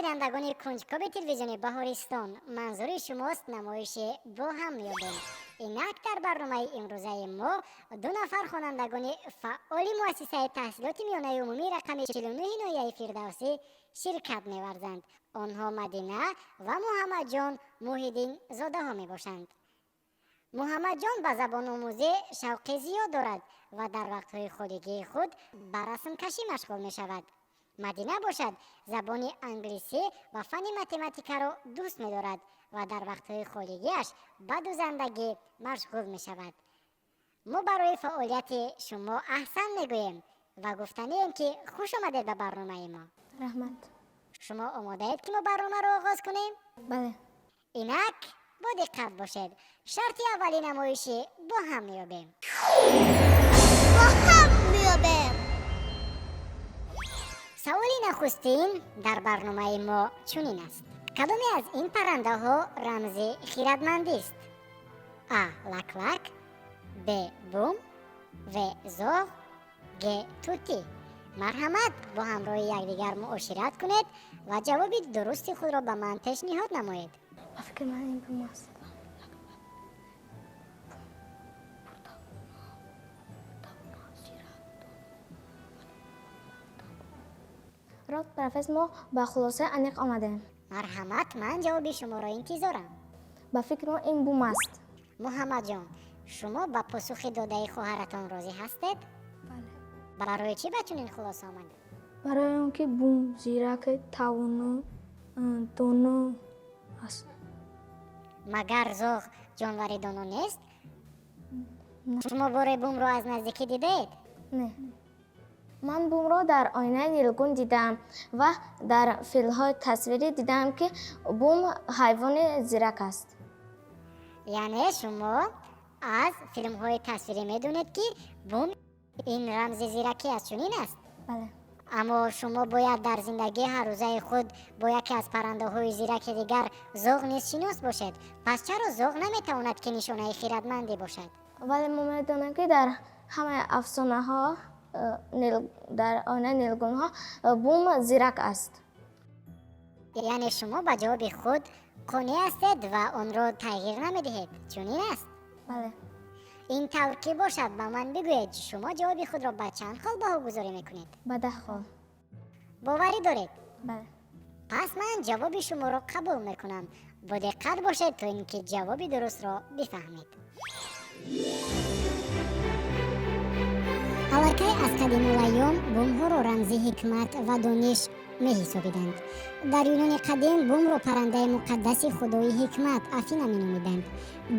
بینندگان کنجکاو تلویزیون بهارستان، منظور شماست نمایش با هم میابیم. اینک در برنامه امروزه ما دو نفر خوانندگان فعال مؤسسه تحصیلات میانه عمومی رقم 49 ناحیه فردوسی شرکت می‌ورزند. آنها مدینه و محمد جان محیدین زاده ها میباشند. محمد جان به زبان آموزی شوق زیاد دارد و در وقتهای خودگی خود به رسم کشی مشغول می شود. مدینه باشد زبان انگلیسی و فن متماتیک را دوست می دارد و در وقتهای خودگیش به دوزندگی مشغول می شود. ما برای فعالیت شما احسن می گوییم و گفتنیم که خوش آمدید به برنامه ما. رحمت. شما آماده اید که ما برنامه را آغاز کنیم؟ بله. اینک با دقت باشید. شرط اولی نمایش با هم میابیم. سوال نخستین در برنامه ما چنین است: کدامی از این پرنده ها رمز خیرتمندی است؟ ا. لک لک، ب. بوم، و. زاغ، گ. توتی. مرحمت با همراه یکدیگر معاشرت کنید و جواب درست خود را به من پیشنهاد نمایید. فکر من این بوم است. رات برفس ما با خلاصه انیق آمدیم. مرحمت من جواب شما را انتظارم. با فکر ما این بوم است. محمد جان، شما با پاسخ داده خواهرتان راضی هستید؟ بله. برای چی بهتون این خلاصه آمده؟ برای اونکه بوم زیرک توانو دونو است. مگر زاغ جانور دانو نیست؟ شما بار بوم را از نزدیکی دیدید؟ نه. من بوم را در آینه نیلگون دیدم و در فیلم‌های تصویری دیدم که بوم حیوان زیرک است. یعنی شما از فیلم‌های تصویری میدونید که بوم این رمز زیرکی است، چنین است؟ بله. اما شما باید در زندگی هر روزه خود با یکی از پرنده های زیرک دیگر زاغ نیز شناس باشد. پس چرا زاغ نمیتواند که نشانه خیرتمندی باشد؟ ولی ما میدانیم که در همه افسانه ها در آینه نیلگون ها بوم زیرک است. یعنی شما به جواب خود قانع هستید و آن را تغییر نمیدهید، چنین است؟ بله. این طور که باشد به من بگویید شما جواب خود را به چند خال بهاگذاری میکنید؟ به 10 خال. باوری دارید؟ بله. پس من جواب شما را قبول میکنم. با دقت باشید تا اینکه جواب درست را بفهمید. الکه از قدیم الایام بوم ها را رمز حکمت و دانش می حسابیدند. در یونان قدیم بوم را پرنده مقدس خدای حکمت افینا می نامیدند.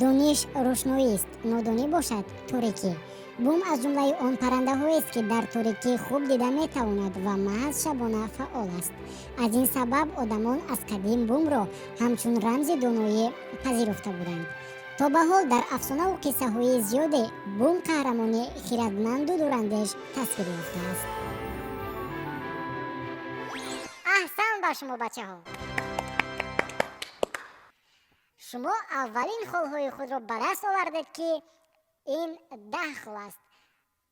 دانش روشنایی است، نادانی باشد تاریکی. بوم از جمله آن پرنده هایی است که در تاریکی خوب دیده می تواند و محض شبانه فعال است. از این سبب آدمان از قدیم بوم را همچون رمز دانایی پذیرفته بودند. تا به حال در افسانه و قصه های زیادی بوم قهرمانی خیرتمند و دوراندیش تصویر یافته است. احسن بر شما بچه ها. شما اولین خالهای خود را به دست آوردید که این 10 خال است.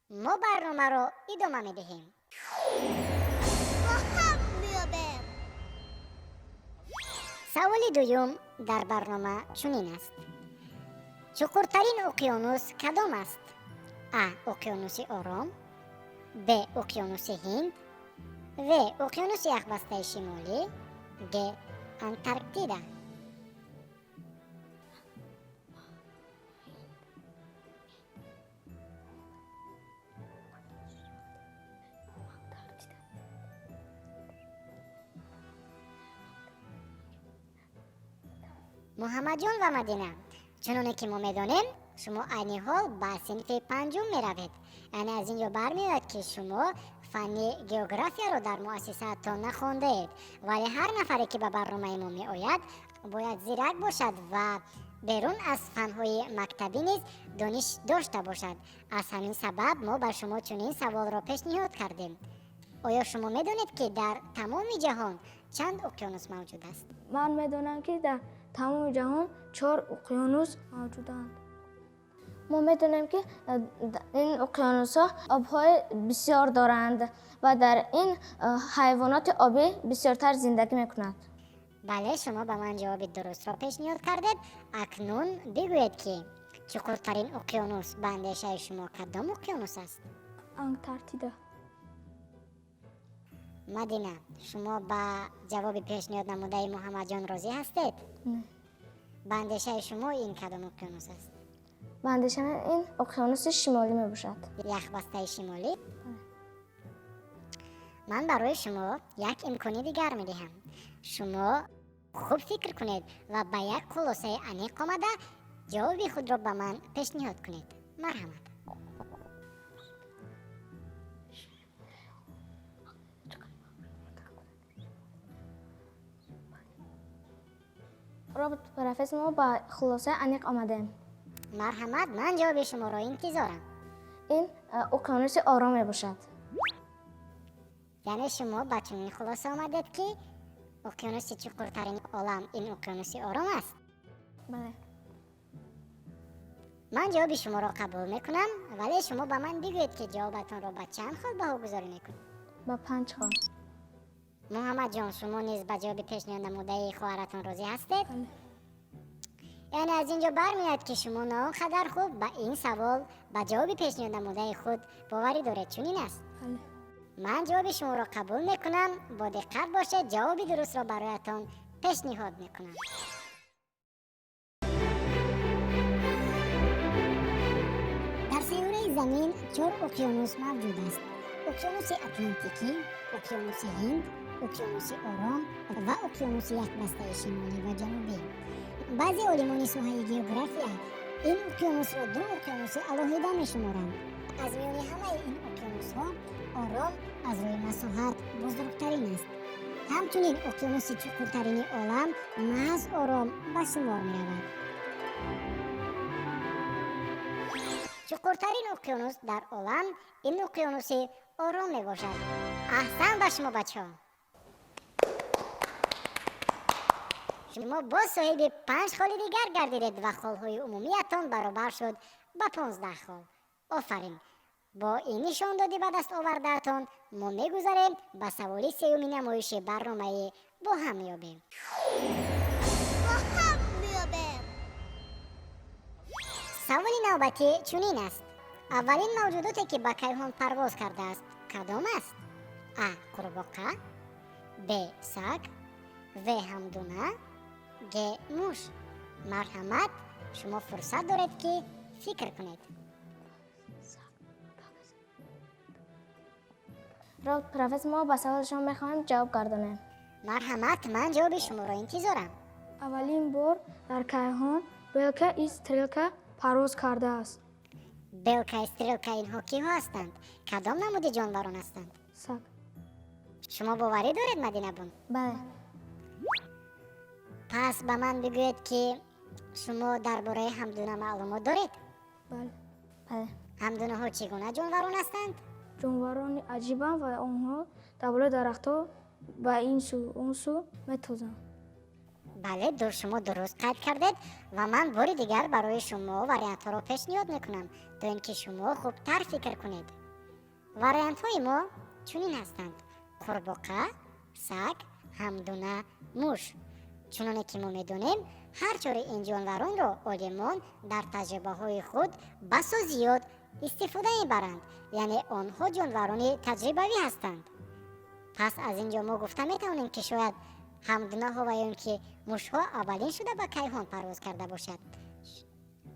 ما برنامه را ادامه می دهیم. سوال دوم در برنامه چنین است: چقرترین اقیانوس کدام است؟ ا. اقیانوس آرام، ب. اقیانوس هند، و. اقیانوس یخبسته شمالی، گ. انتارکتیدا. محمد جان و مدینه، چنانه که ما میدانیم شما عین حال به صنف 5 می روید. یعنی از اینجا برمیاد که شما فن گئوگرافیا رو در مؤسسه تان نخوانده اید، ولی هر نفری که به برنامه ما می آید باید زیرک باشد و بیرون از فنهای مکتبی نیز دانش داشته باشد. از همین سبب ما بر شما چنین سوال را پیشنهاد کردیم: آیا شما میدونید که در تمام جهان چند اقیانوس موجود است؟ من میدونم که در تمام جهان 4 اقیانوس موجودند. ما میدونیم که این اقیانوس‌ها آب‌های بسیار دارند و در این حیوانات آبی بسیارتر زندگی میکنند. بله، شما به من جواب درست را پیشنهاد کردید. اکنون بگویید که چقدرترین اقیانوس به اندیشه شما کدام اقیانوس است؟ انتارکتیدا. مدینه، شما به جواب پیشنهاد نموده محمد جان راضی هستید؟ نه. به اندیشه شما این کدام اقیانوس است؟ به اندیشه من این اقیانوس شمالی می باشد. یخبسته شمالی؟ من برای شما یک امکانی دیگر می دهم. شما خوب فکر کنید و به یک خلاصه عمیق آمده جواب خود را به من پیشنهاد کنید. مرحمت. رابط پرافیس ما با خلاصه عمیق آمدیم. مرحمت، من جواب شما را انتظارم. این اقیانوس آرام می باشد. یعنی شما به چنین خلاصه آمدید که اقیانوس چقدرترین عالم این اقیانوس آرام است؟ بله. من جواب شما را قبول میکنم، ولی شما به من بگویید که جوابتان را به چند خال بهاگذاری میکنید؟ با 5 خال. محمد جان، شما نیز به جواب پیشنهاد نموده خواهرتان راضی هستید؟ بله. یعنی از اینجا برمیاد که شما نه آنقدر خوب به این سوال به جواب پیشنهاد نموده خود باوری دارید. چنین است؟ بله. من جواب شما را قبول میکنم. با دقت باشید، جواب درست را برایتان پیشنهاد میکنم. در سیاره زمین 4 اقیانوس موجود است. اقیانوس اتلانتیکی، اقیانوس هند، اقیانوس آرام و اقیانوس یخبسته شمالی و جنوبی. بعضی عالمان ساحه جغرافیا این اقیانوس را 2 اقیانوس علاهیده میشمارند. از میان همه این اقیانوس ها آرام از روی مساحت بزرگترین است. همچنین اقیانوس چقدرترین عالم محض آرام به شمار می رود. چقدرترین اقیانوس در عالم این اقیانوس آرام می باشد. احسن به شما بچه ها. شما با صاحب 5 خال دیگر گردیدید و خالهای عمومیتان برابر شد به 15 خال. آفرین. با این نشان دادی به دست آوردهتان ما میگذاریم به سوال سوم نمایش برنامه با هم یابیم. سوال نوبتی چنین است: اولین موجوداتی که به کیهان پرواز کرده است کدام است؟ ا. قورباغه، ب. سگ، و. همدونه، گ. موش. مرحمت، شما فرصت دارید که فکر کنید. رابط پرافیس ما با سوال شما میخوایم جواب گردانیم. مرحمت، من جواب شما را انتظارم. اولین بار در کیهان بلکه استریلکا پرواز کرده است. بلکه استریلکا اینها کیها هستند؟ کدام نمود جانوران هستند؟ سگ. شما باوری دارید مدینه بون؟ بله. پس به من بگویید که شما درباره همدونه معلومات دارید؟ بله. بله. همدونه ها چگونه جانوران هستند؟ جانوران عجیبند و آنها در بالای درختها به این سو اون سو میتازند. بله، شما درست قید کردید و من بار دیگر برای شما وریانت ها را پیشنهاد میکنم تا اینکه شما خوبتر فکر کنید. وریانت های ما چنین هستند: قورباغه، سگ، همدونه، موش. چنانه که ما میدونیم هر چهار این جانوران را عالمان در تجربه های خود بس و زیاد استفاده میبرند. یعنی آنها جانوران تجربوی هستند. پس از اینجا ما گفته میتونیم که شاید همدونه ها و یا که موش ها اولین شده به کیهان پرواز کرده باشد.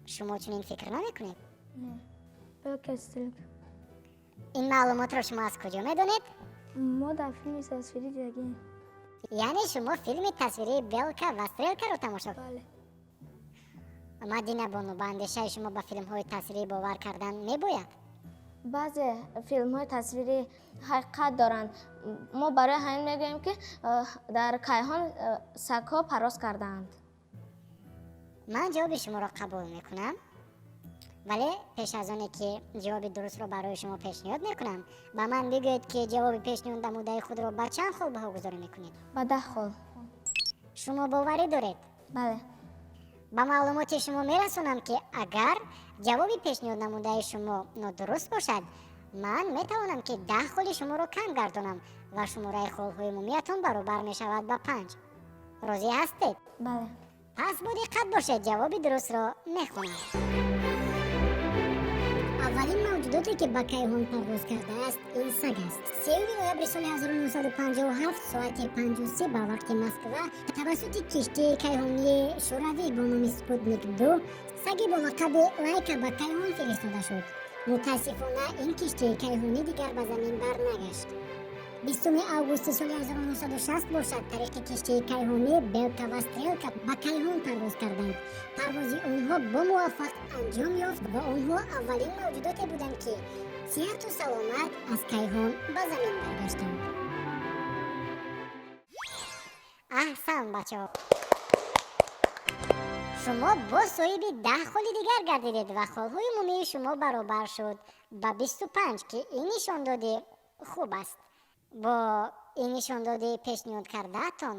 شما چنین فکر نمیکنید؟ نه. بلکه استریلکا. این معلومات را شما از کجا میدونید؟ ما در فیلم تصویری دیدیم. یعنی شما فیلم تصویری بلکه و استریلکا را تماشا بله. مدینه بانو، به اندیشه شما به فیلم های تصویری باور کردن میباید؟ بعضی فیلم های تصویری حقیقت دارند. ما برای همین میگوییم که در کیهان سگ ها پرواز کردند. من جواب شما را قبول میکنم، ولی پیش از آنی که جواب درست را برای شما پیشنهاد میکنم به من بگویید که جواب پیشنهاد نموده خود را به چند خال بهاگذاری میکنید؟ با 10 خال. شما باوری دارید؟ بله. ба маълумоти шумо мерасонам ки агар ҷавоби пешниҳод намудаи шумо нодуруст бошад, ман метавонам ки 10 холи шуморо кам гардонам ва шумораи холҳои умумиятон баробар мешавад ба 5. розӣ ҳастед? бале. пас бо диққат бошед, ҷавоби дурустро мехонам. аввалин мавҷудоте ки ба кайҳон парвоз кардааст ин саг аст. 3 ноябри соли 1957 соати 53 ба вақти Москва тавассути киштии кайҳонии шӯравӣ бо номи Спутник 2 саги бо лақаби Лайка ба кайҳон фиристода шуд. мутаассифона ин киштии кайҳонӣ дигар ба замин барнагашт. 20 августи соли 1960 бошад тариқи киштии кайҳонӣ Белка ва Стрелка ба кайҳон парвоз карданд. парвози онҳо бо муваффақ анҷом ёфт ва онҳо аввалин мавҷудоте буданд ки сеҳату саломат аз кайҳон ба замин баргаштанд. аҳсан бачаҳо, шумо бо соҳиби 10 холи дигар гардидед ва холҳои умумии шумо баробар шуд ба 25 ки ин нишондоди хуб аст. бо ин нишондоди пешниҳод кардаатон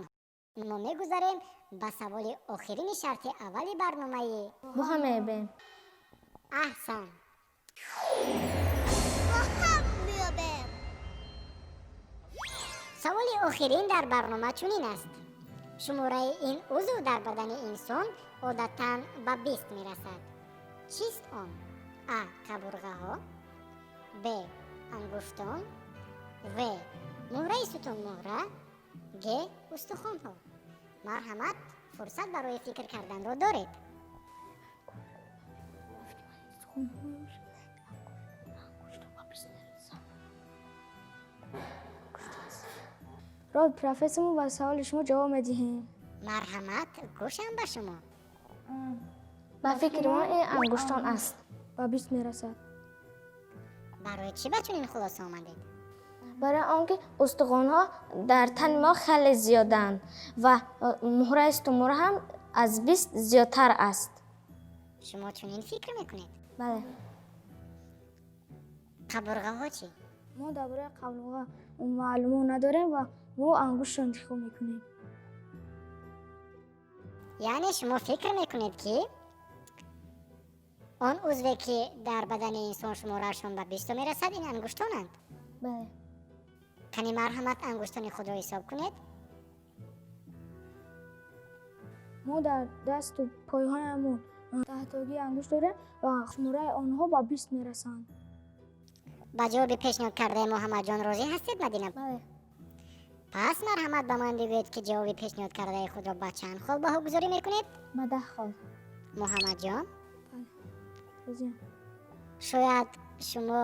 мо мегузарем ба саволи охирини шарти аввали барномаи бо ҳам мебем. аҳсан. саволи охирин дар барнома чунин аст: шумораи ин узв дар бадани инсон одатан ба 20 мерасад. чист он? а. қабурғаҳо, б. ангуштон, в. муҳраи сутунмуҳра, г. устухонҳо. марҳамат, фурсат барои фикр карданро доред. راد پروفسورمون با سوال شما جواب میدهیم. марҳамат, гӯшам ба шумо. ба фикри ман ин ангуштон аст. با 20 میرسد. барои чӣ ба чунин хулоса омадед? барои он ки устухонҳо дар тани мо хеле зиёданд ва муҳраи стумур ҳам аз 20 зиёдтар аст. шумо чунин фикр мекунед? бале. қабурғаҳо чӣ? ما درباره قبل‌ها معلومات نداریم و ما انگشت رو انتخاب میکنیم. яъне шумо фикр мекунед ки он узве ки дар бадани инсон шумораашон ба 20 мерасад ин ангуштонанд? бале. қани марҳамат ангуштони худро ҳисоб кунед. ما در دست و پایهایمون 10 تاگی انگشت داریم و شماره آنها با 20 میرسند. ба ҷавоби пешниҳод кардаи муҳаммадҷон розӣ ҳастед мадина? бале. пас марҳамат ба ман бигӯед ки ҷавоби пешниҳод кардаи худро ба чанд хол баҳогузорӣ мекунед? ба 10 хол. муҳаммадҷон, روزی шояд шумо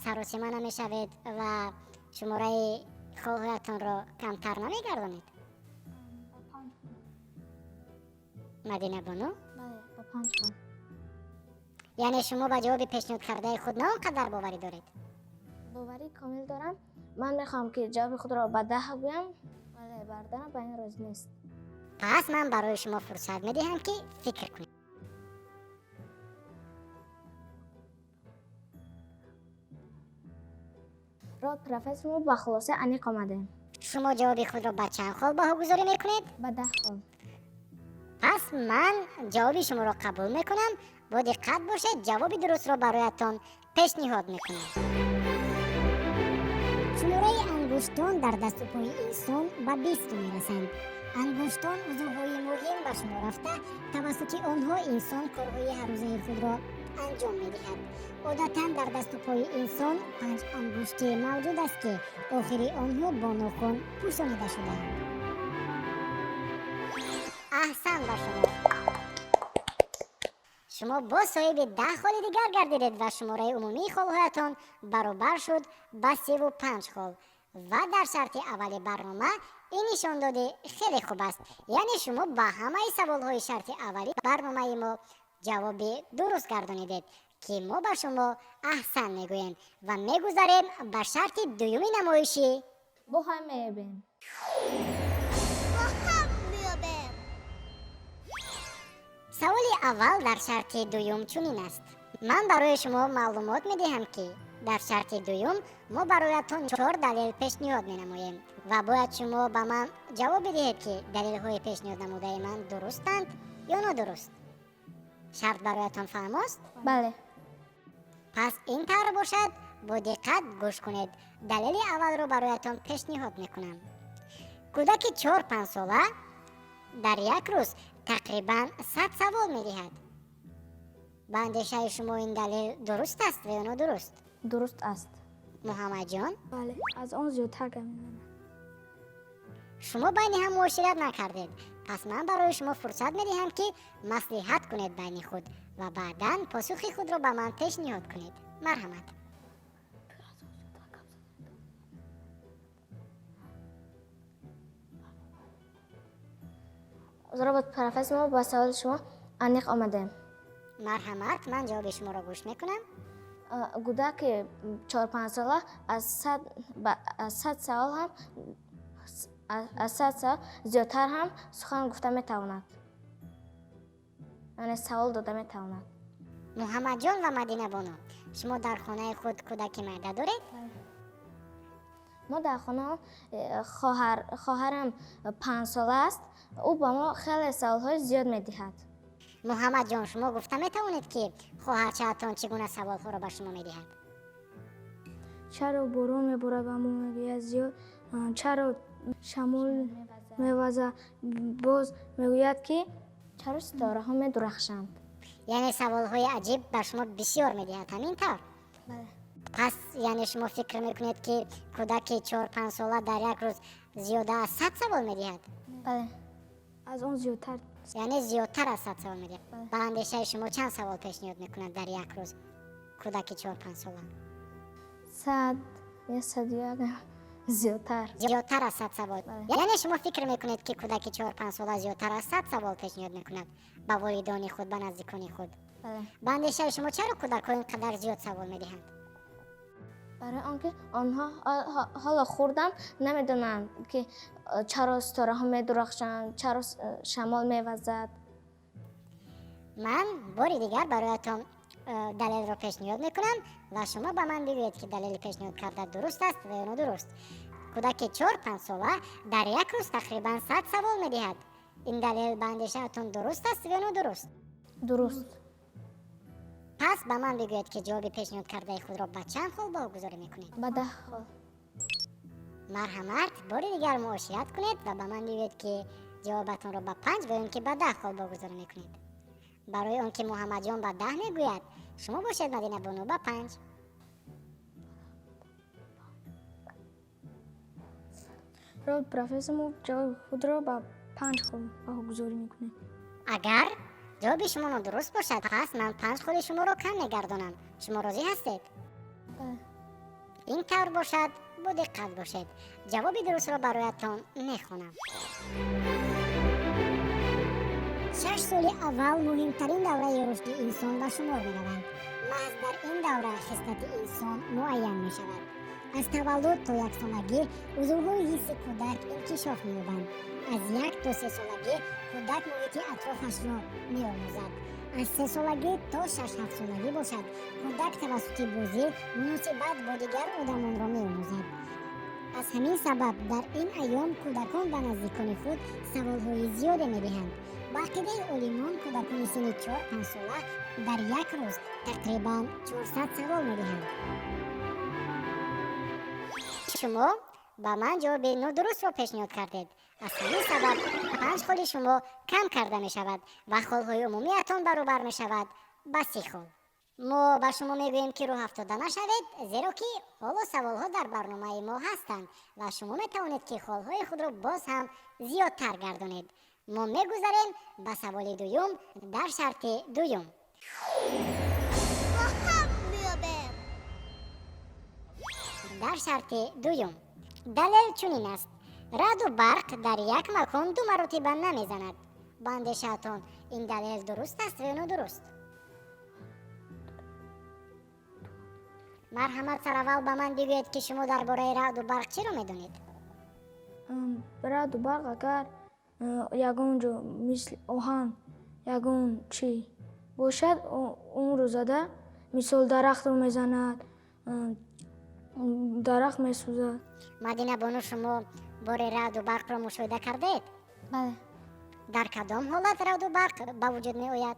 саросима намешавед ва шумораи холҳоятонро камтар намегардонед? мадина бону, бале. ба 5 хол. яъне шумо ба ҷавоби пешниҳод кардаи худ на он қадар боварӣ доред? боварӣ комил дорам. ман мехоҳам ки ҷавоби худро ба 10 гӯям, вале бародарам ба ин розӣ нест. пас ман барои шумо фурсат медиҳам ки фикр кунед. род профессор ба хулоса аниқ омадем. шумо ҷавоби худро ба чанд хол баҳогузорӣ мекунед? ба 10 хол. пас ман ҷавоби шуморо қабул мекунам. бо диққат бошед, ҷавоби дурустро бароятон пешниҳод мекунам. шумораи ангуштон дар дасту пои инсон ба 20 мерасанд. ангуштон узвҳои муҳим ба шумор рафта, тавассути онҳо инсон корҳои ҳаррӯзаи худро анҷом медиҳад. одатан дар дасту пои инсон 5 ангушти мавҷуд аст ки охири онҳо бо нохун пӯшонида шудаанд. аҳсан ба шумо. шумо бо соҳиби 10 холи дигар гардидед ва шумораи умумии холҳоятон баробар шуд ба 35 хол. ва дар шарти аввали барнома ин нишондоди хеле хуб аст. яъне шумо ба ҳамаи саволҳои шарти аввали барномаи мо ҷавоби дуруст гардонидед ки мо ба шумо аҳсан мегӯем ва мегузарем ба шарти дуюми намоишӣ. бо ҳам мебем. саволи аввал дар шарти дуюм чунин аст. ман барои шумо маълумот медиҳам ки дар шарти дуюм мо бароятон 4 далел пешниҳод менамоем ва бояд шумо ба ман ҷавоб бидиҳед ки далелҳои пешниҳод намудаи ман дурустанд ё нодуруст? Шарт бароятон фаҳм аст? бале. пас ин тавр бошад, бо диққат гӯш кунед. Далели аввалро бароятон пешниҳод мекунам. кӯдаки 4-5 сола дар як рӯз тақрибан 100 савол медиҳад. ба андешаи шумо ин далел дуруст аст ё нодуруст? дуруст аст. муҳаммадҷон, бале, аз он зиёдтар гап мезанам. шумо байни ҳам муошират накардед. пас ман барои шумо фурсат медиҳам ки маслиҳат кунед байни худ ва баъдан посухи худро ба ман пешниҳод кунед. марҳамат. робот профессор, мо ба саволи шумо аниқ омадаем. марҳамат, ман ҷавоби шуморо гӯш мекунам. кӯдаки 4-5 сола аз 100 савол ҳам аз 100 савол зиёдтар ҳам сухан гуфта метавонад. яъне савол дода метавонад. муҳаммадҷон ва мадинабоно, шумо дар хонаи худ кӯдаки майда доред? мо дар хона хоҳарам 5 сола аст. ӯ ба мо хеле саволҳои зиёд медиҳад. муҳаммадҷон, шумо гуфта метавонед ки хоҳарчаатон чӣ гуна саволҳоро ба шумо медиҳад? чаро борон меборад ва мо мегӯяд зиёд, чаро шамол меваза, боз мегӯяд ки чаро ситораҳо медурахшанд. яъне саволҳои аҷиб ба шумо бисёр медиҳад, ҳамин тавр? бале. пас яъне шумо фикр мекунед ки кӯдаки 4-5 сола дар як рӯз зиёда аз 100 савол медиҳад? бале. аз он зиёдтар. яъне зиёдтар аз 100 савол медиҳад. ба андешаи шумо чанд савол пешниҳод мекунад дар як рӯз кӯдаки 4-5 сола? 100 ё 101 зиёдтар. зиёдтар аз 100 савол. Бале. яъне шумо фикр мекунед ки кӯдаки 4-5 сола зиёдтар аз 100 савол пешниҳод мекунад ба волидони худ, ба наздикони худ? бале. ба андешаи шумо чаро кӯдакҳо ин қадар зиёд савол медиҳанд? барои он ки онҳо ҳоло хурдам намедонанд ки чаро ситораҳо медурахшанд, чаро шамол мевазад. ман бори дигар бароятон далелро пешниҳод мекунам ва шумо ба ман бигӯед ки далели пешниҳод карда дуруст аст ва ё нодуруст. кӯдаки 4-5 сола дар як рӯз тақрибан 100 савол медиҳад. ин далел ба андешаатон дуруст аст ё нодуруст? дуруст. пас ба ман бигӯед ки ҷавоби пешниҳод кардаи худро ба чанд хол боғгузорӣ мекунед? ба 10 хол. марҳамат, бори дигар муошират кунед ва ба ман бигӯед ки ҷавобатонро ба 5 ва ё ин ки ба 10 хол боғгузорӣ мекунед. барои он ки муҳаммадҷон ба 10 мегӯяд, шумо бошед мадинабоно ба 5. робот профессор, мо ҷавоби худро ба 5 хол боғгузорӣ мекунем. агар ҷавоби шумо нодуруст бошад, пас ман 5 холи шуморо кам мегардонам. шумо розӣ ҳастед? бале. ин тавр бошад, бо диққат бошед. ҷавоби дурустро бароятон мехонам. 6 соли аввал муҳимтарин давраи рушди инсон ба шумор меравад. маҳз дар ин давра хислати инсон муайян мешавад. аз таваллуд то яксолагӣ узвҳои ҳисси кӯдак инкишоф меёбанд. аз 1 то 3 солагӣ кӯдак муҳити атрофашро меомӯзад. аз 3 солагӣ то 6-7 солагӣ бошад, кӯдак тавассути бозӣ муносибат бо дигар одамонро меомӯзад. аз ҳамин сабаб дар ин айём кӯдакон ба наздикони худ саволҳои зиёде медиҳанд. ба ақидаи олимон кӯдакони синни 4-5 сола дар як рӯз тақрибан 400 савол медиҳанд. шумо ба ман ҷавоби нодурустро пешниҳод кардед. аз ҳамин сабаб 5 холи шумо кам карда мешавад ва холҳои умумиятон баробар мешавад ба 30 хол. мо ба шумо мегӯем ки роҳ афтода нашавед, зеро ки ҳоло саволҳо дар барномаи мо ҳастанд ва шумо метавонед ки холҳои худро боз ҳам зиёдтар гардонед. мо мегузарем ба саволи дуюм дар шарти дуюм. дар шарти дуюм далел чунин аст: раъду барқ дар як макон 2 маротиба намезанад. ба андешаатон ин далел дуруст аст ё нодуруст? марҳамат, сараввал ба ман бигӯед ки шумо дар бораи раъду барқ чиро медонед? раъду барқ агар ягон ҷо мисли оҳан ягон чӣ бошад, онро зада, мисол дарахтро мезанад, дарахт месӯзад. мадинабону, шумо бори раъду барқро мушоҳида кардед? бале. дар кадом ҳолат раъду барқ ба вуҷуд меояд?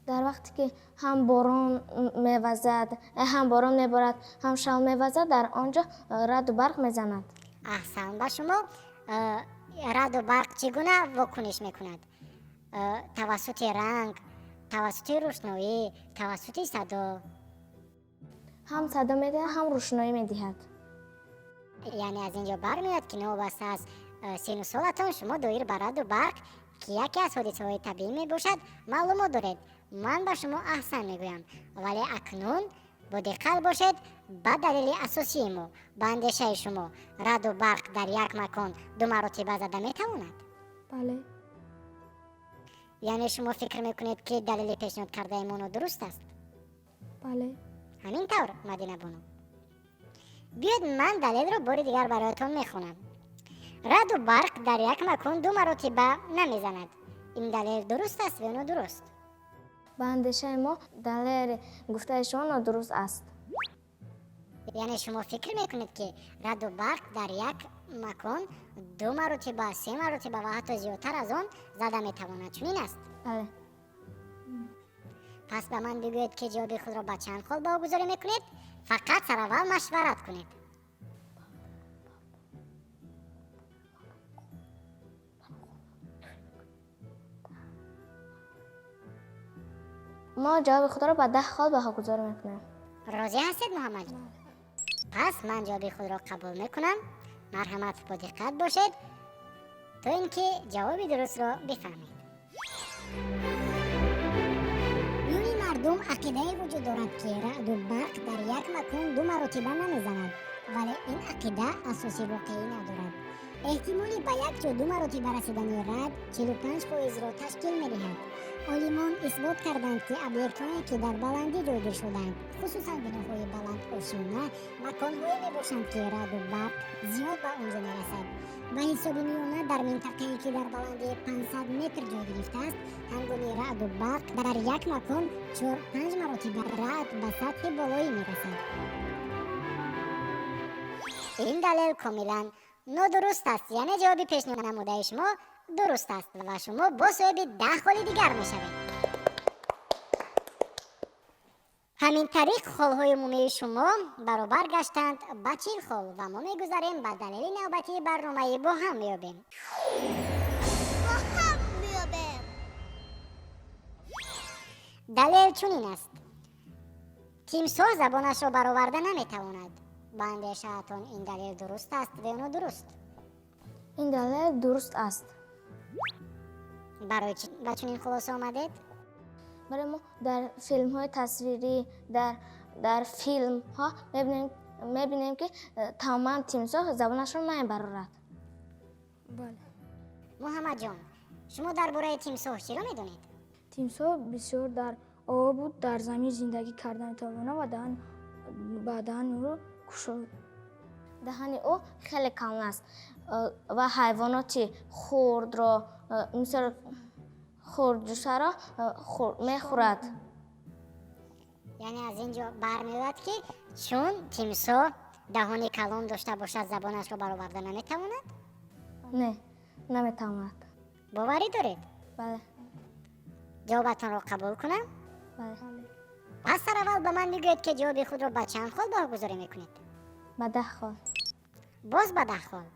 дар вақте ки ҳам борон мевазад, ҳам борон меборад, ҳам шавм мевазад, дар онҷо раъду барқ мезанад. аҳсан. ба шумо раъду барқ чӣ гуна вокуниш мекунад? тавассути ранг, тавассути рӯшноӣ, тавассути садо? ҳам садо медиҳад, ҳам рӯшноӣ медиҳад. яъне аз ин ҷо бармеояд ки новобаста аз сину солатон шумо доир ба раъду барқ ки яке аз ҳодисаҳои табиӣ мебошад маълумот доред. ман ба шумо аҳсан мегӯям, вале акнун бо диққат бошед. ба далели асосии мо, ба андешаи шумо, раъду барқ дар як макон ду маротиба зада метавонад? бале. яъне шумо фикр мекунед ки далели пешниҳод кардаи мо нодуруст аст? бале. ҳамин тавр мадина боно. биёед ман далелро бори дигар бароятон мехонам. раъду барқ дар як макон ду маротиба намезанад. ин далел дуруст аст ё нодуруст? ба андешаи мо далели гуфтаи шумо нодуруст аст. яъне шумо фикр мекунед ки раъду барқ дар як макон ду маротиба, се маротиба ва ҳатто зиёдтар аз он зада метавонад. чунин аст? бале. пас ба ман бигӯед ки ҷавоби худро ба чанд хол боғгузорӣ мекунед? фақат сараввал машварат кунед. мо ҷавоби худро ба 10 хол баҳогузорӣ мекунем. розӣ ҳастед муҳаммад ҷон? пас ман ҷавоби худро қабул мекунам. марҳамат бо диққат бошед то ин ки ҷавоби дурустро бифаҳмед. миёни мардум ақидае вуҷуд дорад ки раъду барқ дар як макон ду маротиба намезанад, вале ин ақида асоси воқеӣ надорад. эҳтимоли ба як ҷо ду маротиба расидани раъд 45%-ро ташкил медиҳад. олимон исбот карданд ки объектҳое ки дар баландӣ ҷойгир шуданд, хусусан биноҳои баландошина, маконҳое мебошанд ки раъду барқ зиёд ба онҷо мерасад. ба ҳисоби миёна дар минтақае ки дар баландии 500 метр ҷой гирифтааст, ҳангоми раъду барқ дар як макон 4-5 маротиба раъд ба сатҳи болоӣ мерасад. ин далел комилан нодуруст аст. яъне ҷавоби пешниҳод намудаи шумо дуруст аст ва шумо бо соҳиби 10 холи дигар мешавед. ҳамин тариқ холҳои умумии шумо баробар гаштанд ба 40 хол ва мо мегузарем ба далели навбатии барномаи бо ҳам меёбем. далел чунин аст: тимсоҳ забонашро бароварда наметавонад. ба андешаатон ин далел дуруст аст ё нодуруст? ин далел дуруст аст. барои чӣ ба чунин хулоса омадед? барои мо дар филмҳои тасвирӣ, дар филмҳо мебинем ки тамоман тимсоҳ забонашро намебарорад. бале. муҳаммад ҷон, шумо дар бораи тимсоҳ чиро медонед? тимсоҳ бисёр дар обу дар замин зиндагӣ карда метавонад ва баъдан ӯро кушод. даҳани ӯ хеле калон аст ва ҳайвоноти хурдро, мисол хурдҷӯшаро мехӯрад. яъне аз ин ҷо бармеояд ки чун тимсоҳ даҳони калон дошта бошад, забонашро бароварда наметавонад? Не, наметавонад. боварӣ доред? бале. ҷавобатонро қабул кунам? бале. пас сараввал ба ман мегӯед ки ҷавоби худро ба чанд хол боғгузорӣ мекунед? ба 10 хол. боз ба 10 хол?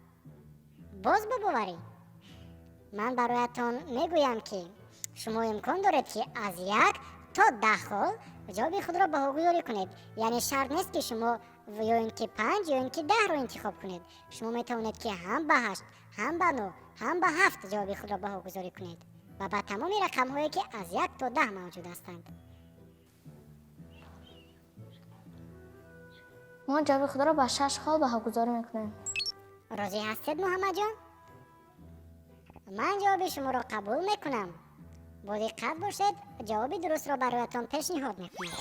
боз ба боварӣ? ман бароятон мегӯям ки шумо имкон доред ки аз 1 то 10 хол ҷавоби худро баҳогузорӣ кунед. яъне шарт нест ки шумо ё ин ки 5 ё ин ки 10ро интихоб кунед. шумо метавонед ки ҳам ба 8, ҳам ба 9, ҳам ба 7 ҷавоби худро баҳогузорӣ кунед ва ба тамоми рақамҳое ки аз 1 то 10 мавҷуд ҳастанд. мо ҷавоби худро ба 6 хол баҳогузорӣ мекунем. розӣ ҳастед муҳаммад ҷон? ман ҷавоби шуморо қабул мекунам. бо диққат бошед, ҷавоби дурустро бароятон пешниҳод мекунам.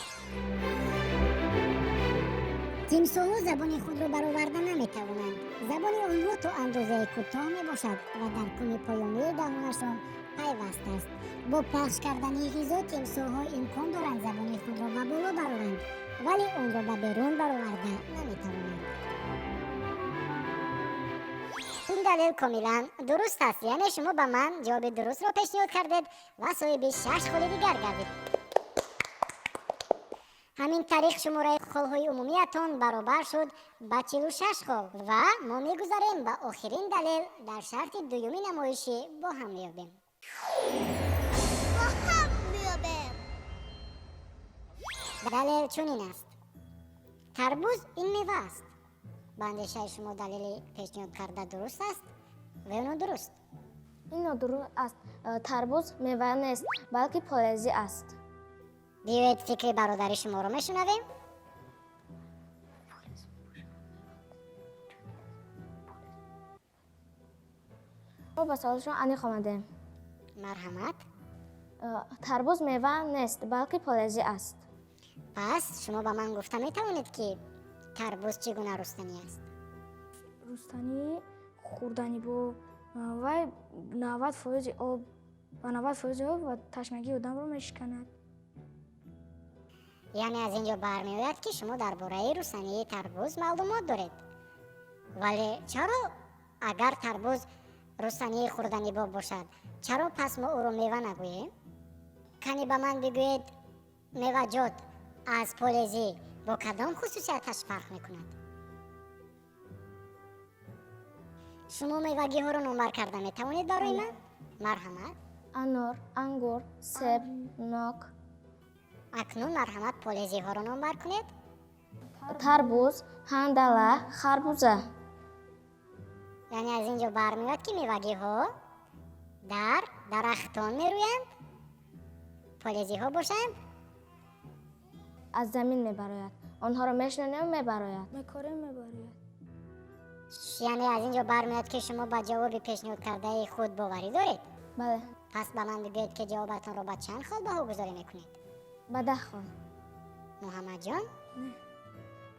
тимсоҳҳо забони худро бароварда наметавонанд. забони онҳо то андозае кӯтоҳ мебошад ва дар куни поёнии даҳонашон пайваст аст. бо пахш кардани ғизо тимсоҳҳо имкон доранд забони худро ба боло бароранд, вале онро ба берун бароварда наметавонанд. ин دلیل کاملا درست است. یعنی شما به من جواب درست را پیشنهاد کردید و صاحب 6 خال دیگر گردید. همین طریق شماره خالهای عمومیتان برابر شد با 46 خال و ما میگذاریم به آخرین دلیل در شرط دومی نمایشی با هم میابیم. دلیل چنین است: تربوز این میوه است. به اندیشه شما دلیل پیشنهاد کرده درست است و اونو درست؟ این درست است. تربوز میوه نیست بلکه فلزی است. بیایید فکر برادر شما رو میشنویم. ما به سوالشون انیق آمدیم. مرحمت. تربوز میوه نیست بلکه فلزی است. پس شما به من گفته میتوانید که تربوز چگونه رستنی است؟ рӯстанӣ хӯрдани бо вай 90% об ба 90% об ва ташнагии одамро мешиканад. یعنی از اینجا برمیآید که شما درباره رستنی تربوز معلومات دارید. ولی چرا اگر تربوز رستنی خوردنی با باشد چرا پس ما او رو میوه نگوییم؟ کنی به من بگویید میوه‌جات از فلزی با کدام خصوصیتش فرق میکند؟ شما میوگی ها رو نمبر کرده میتوانید برای من؟ مرحمت. انار، انگور، سیب، ناک. اکنون مرحمت فلزی ها رو نمبر کنید. تربوز، هندله، خربوزه. یعنی از اینجا برمیاد که میوگی ها در درختان میرویند، فلزی ها باشند. از زمین میبراید. آنها را میشنانیم و میبراید. мекорем мебарояд. یعنی از اینجا برمیاد که شما با جواب پیشنهاد کرده خود باوری دارید. بله. پس به من بگویید که جوابتان رو با چند خال بها گذاری میکنید؟ به 10 خال. محمد جان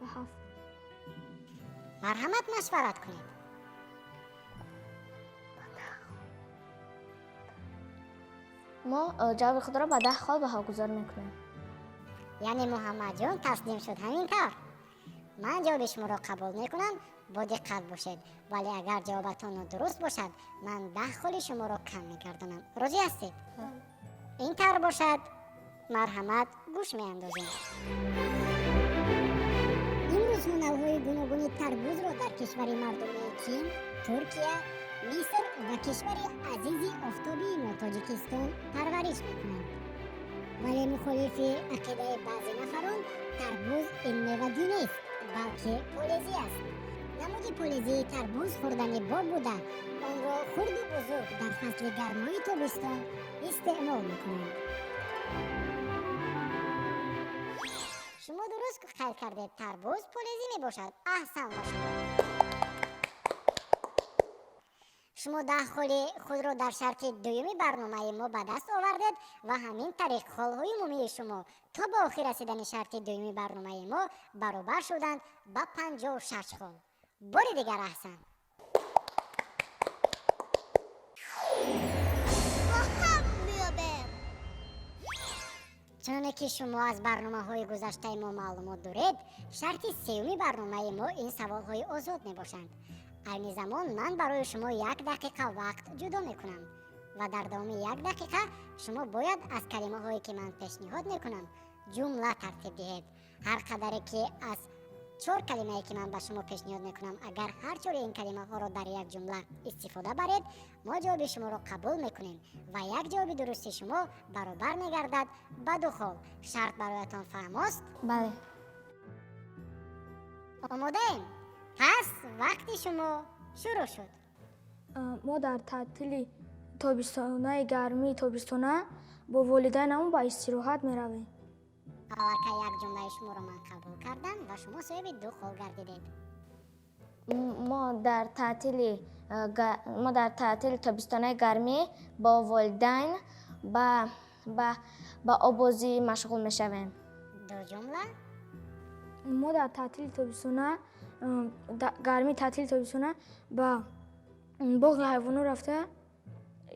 ба 7. مرحمت مشورت کنید. ما جواب خود را به 10 خال بها گذار میکنیم. یعنی محمد جان تسلیم شد همین کار. من جواب شما را قبول میکنم، با دقت باشید. ولی اگر جوابتان درست باشد من 10 خال شما را کم میگردانم. راضی هستید؟ این طور باشد مرحمت گوش میاندازیم. امروز نوهای گوناگون تربوز را در کشور مردمی چین، ترکیه، مصر و کشور عزیز آفتابی ما تاجیکستان پرورش میکنند. ولی مخالف عقیده بعضی نفران تربوز این میوگی نیست بلکه فلزی است. نمود فلزی تربوز خوردنی با بوده آن را خرد و بزرگ در فصل گرمای تابستان استعمال میکنند. شما درست خیال کردید تربوز فلزی میباشد. احسن باشد. شما 10 خال خود را در شرط دومی برنامه ما به دست آوردید و همین طریق خالهای عمومی شما تا به آخر رسیدن شرط دومی برنامه ما برابر شدند با 56 خال. بار دیگر احسن. چون که شما از برنامه های گذشته ما معلومات دارید، شرط سومی برنامه ما این سوال های آزاد می باشند. این زمان من برای شما 1 دقیقه وقت جدا می کنم و در دام 1 دقیقه شما باید از کلمه هایی که من پیشنهاد می کنم جمله ترتیب دهید. هر قدری که از 4 کلمه که من به شما پیشنهاد می کنم اگر هر 4 این کلمه ها را در یک جمله استفاده برید ما جواب شما را قبول می کنیم و یک جواب درست شما برابر می گردد به 2 خال. شرط برایتان فهم است؟ بله. آماده ایم؟ پس وقتی شما شروع شد. мо дар таътили тобистонаи гармии тобистона бо волидайнамон ба истироҳат меравем. اول که یک جمله شما را من قبول کردم و شما صاحب 2 خال گردیدید. ما در تعطیل تابستانه گرمی با والدین با آبازی مشغول میشویم. 2 جمله. мо дар таътили тобистона гармии таътили тобистона ба боғи ҳайвонот рафта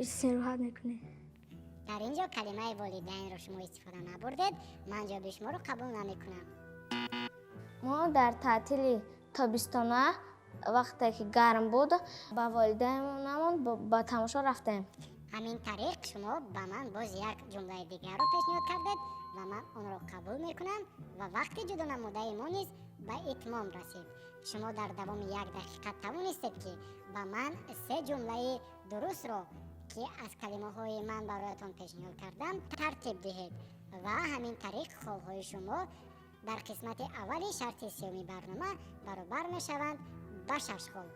истироҳат мекунем. در اینجا کلمه والدین رو شما استفاده نبردید. من جواب شما رو قبول نمی کنم. ما در تعطیل تابستانه вақте ки гарм буд ба волидайнамон ба тамошо рафтем. ҳамин тариқ шумо ба ман боз як ҷумлаи дигарро пешниҳод кардед ва ман онро қабул мекунам ва вақти ҷудо намудаи мо низ ба итмом расид. шумо дар давоми 1 дақиқа тавонистед ки ба ман 3 ҷумлаи дурустро ки аз калимаҳои ман бароятон пешниҳод кардам тартиб диҳед ва ҳамин тариқ холҳои шумо дар қисмати аввали шарти сеюми барнома баробар мешаванд ба 6 хол.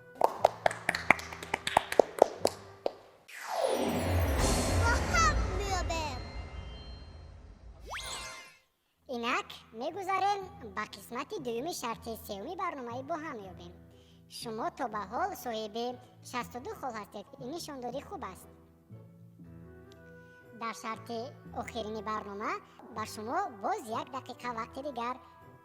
инак мегузарем ба қисмати дуюми шарти сеюми барномаи бо ҳам ёбем. шумо то ба ҳол соҳиби 62 хол ҳастед. ин нишондодӣ хуб аст. дар шарти охирини барнома ба шумо боз 1 дақиқа вақти дигар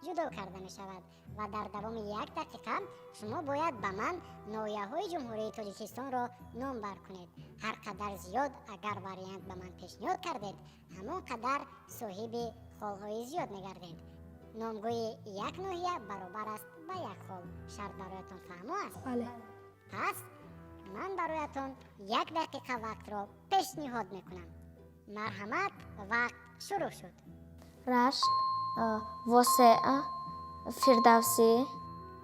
ҷудо карда мешавад ва дар давоми 1 дақиқа шумо бояд ба ман ноҳияҳои ҷумҳурии Тоҷикистонро номбар кунед. ҳар қадар зиёд агар вариант ба ман пешниҳод кардед, ҳамон қадар соҳиби холҳои зиёд мегардед. номгӯи 1 ноҳия баробар аст ба 1 хол. шарт бароятон фаҳмо аст? бале. пас ман бароятон 1 дақиқа вақтро пешниҳод мекунам. марҳамат, вақт шурӯъ шуд. рашт, восеъ, фирдавсӣ,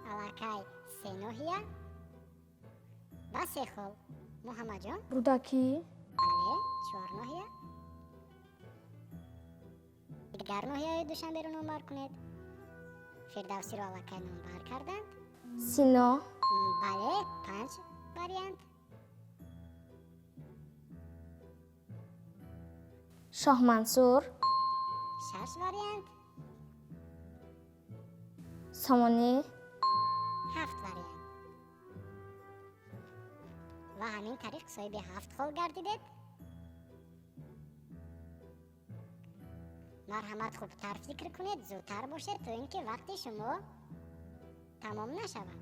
аллакай 3 ноҳия ба 3 хол. муҳаммадҷон? рудакӣ, бале, 4 ноҳия. дигар ноҳияи душанберо номбар кунед. фирдавсиро аллакай номбар карданд. сино, бале, 5 вариант. шоҳмансур, 6 вариант. сомонӣ, 7 вариант. ва ҳамин тариқ соҳиби 7 хол гардидед. марҳамат, хубтар фикр кунед, зудтар бошед то ин ки вақти шумо тамом нашавад.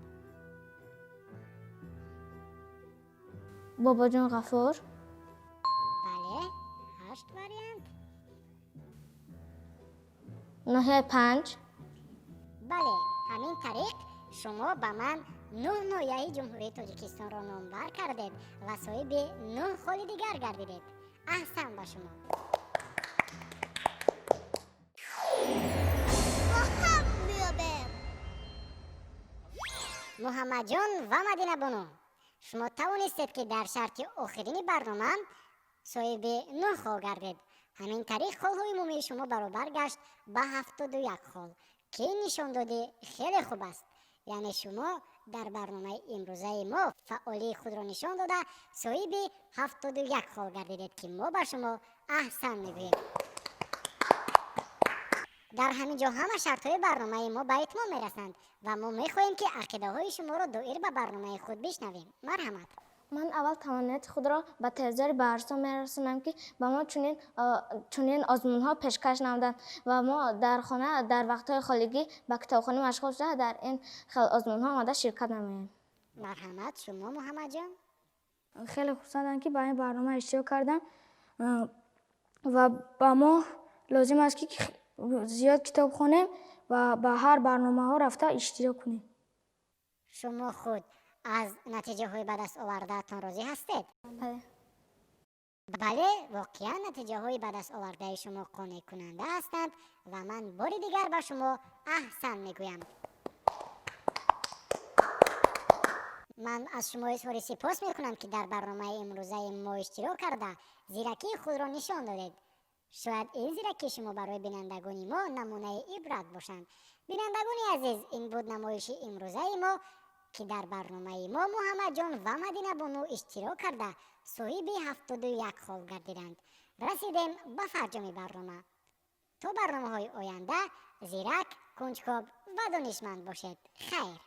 бобоҷон ғафур, бале, 8 вариант. ноҳияи 5, бале, ҳамин тариқ шумо ба ман 9 ноҳияи ҷумҳурии Тоҷикистонро номбар кардед ва соҳиби 9 холи дигар гардидед. аҳсан ба шумо. муҳаммадҷон ва мадинабоно, шумо тавонистед ки дар шарти охирини барнома соҳиби 9 хол гардед. ҳамин тариқ холҳои умумии шумо баробар гашт ба 71 хол ки ин нишондодӣ хеле хуб аст. яъне шумо дар барномаи имрӯзаи мо фаъолии худро нишон дода соҳиби 71 хол гардидед ки мо ба шумо аҳсан мегӯем. дар ҳамин ҷо ҳама шартҳои барномаи мо ба итмом мерасанд ва мо мехоҳем ки ақидаҳои шуморо доир ба барномаи худ бишнавем. марҳамат. ман аввал тавонияти худро ба телевизори Баҳарстон мерасонам ки ба мо чунин озмунҳо пешкаш намуданд ва мо дар хона дар вақтҳои холигӣ ба китобхонӣ машғул шуда дар ин хел озмунҳо омада ширкат намоем. марҳамат. шумо муҳаммадҷон? хеле хурсандам ки ба ин барнома иштирок кардам ва ба мо лозим аст ки зиёд китоб хонем ва ба ҳар барномаҳо рафта иштирок кунем. шумо худ аз натиҷаҳои ба даст овардаатон розӣ ҳастед? бале. бале, воқеан натиҷаҳои ба даст овардаи шумо қонеъкунанда ҳастанд ва ман бори дигар ба шумо аҳсан мегӯям. ман аз шумо изҳори сипос мекунам ки дар барномаи имрӯзаи мо иштирок карда зиракии худро нишон додед. шояд ин зиракии шумо барои бинандагони мо намунаи ибрат бошанд. бинандагони азиз, ин буд намоиши имрӯзаи мо ки дар барномаи мо муҳаммадҷон ва мадинабону иштирок карда соҳиби 71 хол гардиданд. расидем ба фарҷоми барнома. то барномаҳои оянда зирак, кунҷкоб ва донишманд бошед. хайр.